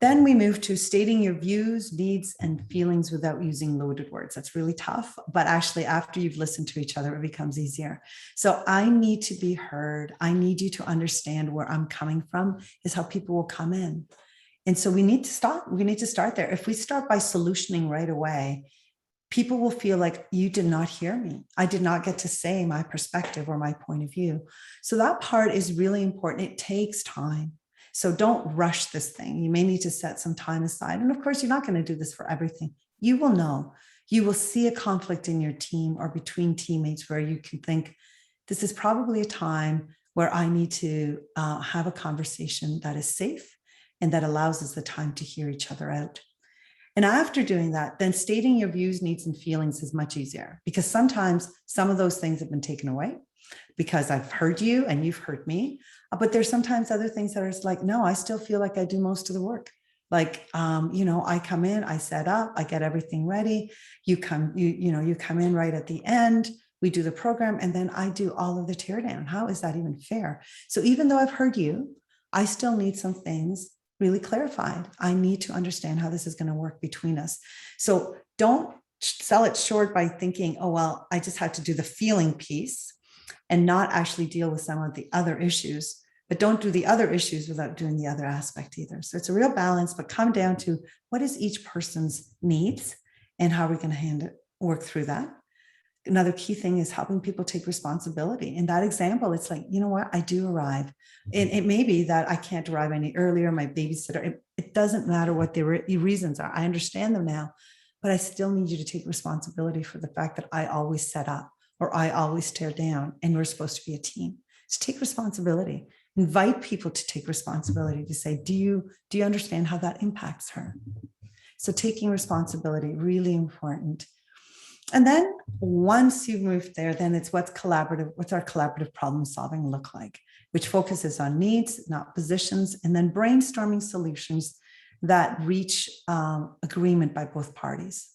Then we move to stating your views, needs, and feelings without using loaded words. That's really tough, but actually after you've listened to each other, it becomes easier. So I need to be heard. I need you to understand where I'm coming from is how people will come in. And so we need to start. We need to start there. If we start by solutioning right away, people will feel like you did not hear me. I did not get to say my perspective or my point of view. So that part is really important. It takes time. So don't rush this thing. You may need to set some time aside. And of course, you're not going to do this for everything. You will know. You will see a conflict in your team or between teammates where you can think, this is probably a time where I need to have a conversation that is safe and that allows us the time to hear each other out. And after doing that, then stating your views, needs, and feelings is much easier, because sometimes some of those things have been taken away because I've heard you and you've heard me. But there's sometimes other things that are like, no, I still feel like I do most of the work. Like, I come in, I set up, I get everything ready. You come in right at the end. We do the program, and then I do all of the teardown. How is that even fair? So even though I've heard you, I still need some things really clarified. I need to understand how this is going to work between us. So don't sell it short by thinking, oh, well, I just had to do the feeling piece and not actually deal with some of the other issues. But don't do the other issues without doing the other aspect either. So it's a real balance, but come down to what is each person's needs and how are we going to work through that. Another key thing is helping people take responsibility. In that example, it's like, you know what, I do arrive. And it may be that I can't arrive any earlier, my babysitter, it doesn't matter what the reasons are. I understand them now, but I still need you to take responsibility for the fact that I always set up or I always tear down, and we're supposed to be a team. So take responsibility. Invite people to take responsibility, to say, do you understand how that impacts her? So taking responsibility, really important. And then once you've moved there, then it's what's our collaborative problem solving look like, which focuses on needs, not positions, and then brainstorming solutions that reach agreement by both parties.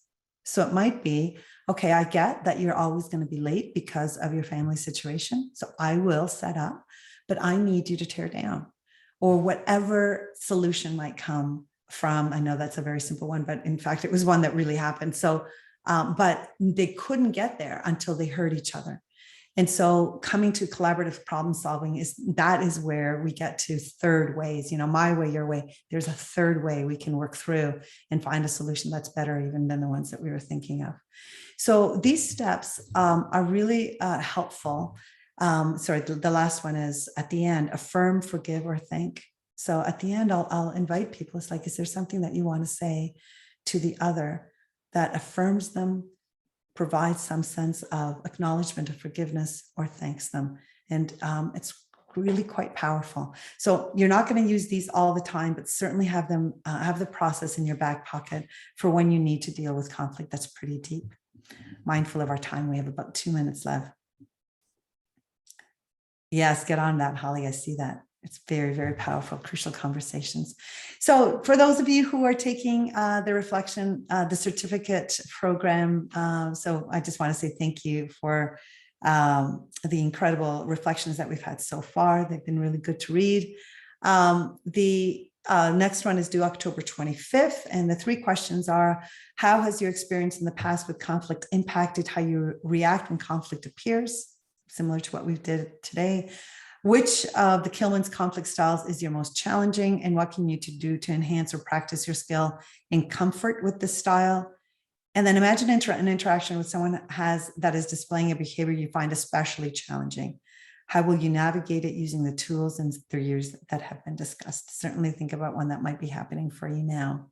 So it might be, okay, I get that you're always going to be late because of your family situation. So I will set up, but I need you to tear down, or whatever solution might come from. I know that's a very simple one, but in fact, it was one that really happened. So but they couldn't get there until they heard each other. And so coming to collaborative problem solving is where we get to third ways, my way, your way. There's a third way we can work through and find a solution that's better even than the ones that we were thinking of. So these steps are really helpful. The last one is at the end, affirm, forgive, or thank. So at the end, I'll invite people. It's like, is there something that you want to say to the other that affirms them, provides some sense of acknowledgement of forgiveness, or thanks them? And it's really quite powerful. So you're not going to use these all the time, but certainly have them, have the process in your back pocket for when you need to deal with conflict that's pretty deep. Mindful of our time, we have about 2 minutes left. Yes, get on that, Holly. I see that. It's very, very powerful, crucial conversations. So for those of you who are taking the reflection, the certificate program, so I just want to say thank you for the incredible reflections that we've had so far. They've been really good to read. The next one is due October 25th. And the 3 questions are, how has your experience in the past with conflict impacted how you react when conflict appears? Similar to what we did today. Which of the Kilman's conflict styles is your most challenging, and what can you do to enhance or practice your skill in comfort with this style? And then imagine an interaction with someone that is displaying a behavior you find especially challenging. How will you navigate it using the tools and the years that have been discussed? Certainly think about one that might be happening for you now.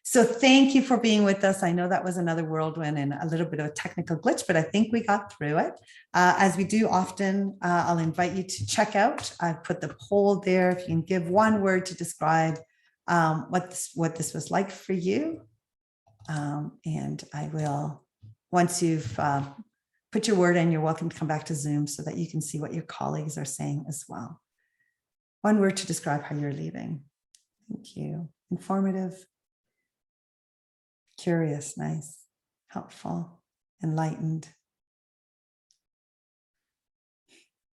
So thank you for being with us. I know that was another whirlwind and a little bit of a technical glitch, but I think we got through it. As we do often, I'll invite you to check out. I've put the poll there. If you can give one word to describe what this was like for you. And I will, once you've put your word in, you're welcome to come back to Zoom so that you can see what your colleagues are saying as well. One word to describe how you're leaving. Thank you. Informative. Curious, nice, helpful, enlightened,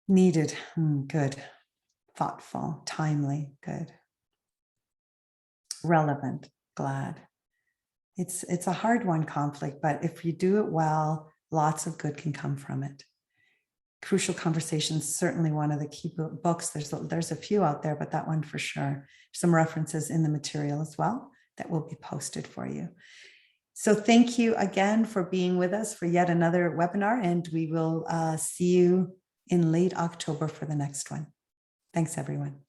needed, good, thoughtful, timely, good, relevant, glad. It's a hard one, conflict, but if you do it well, lots of good can come from it. Crucial Conversations, certainly one of the key books. There's a few out there, but that one for sure. Some references in the material as well that will be posted for you. So thank you again for being with us for yet another webinar, and we will see you in late October for the next one. Thanks, everyone.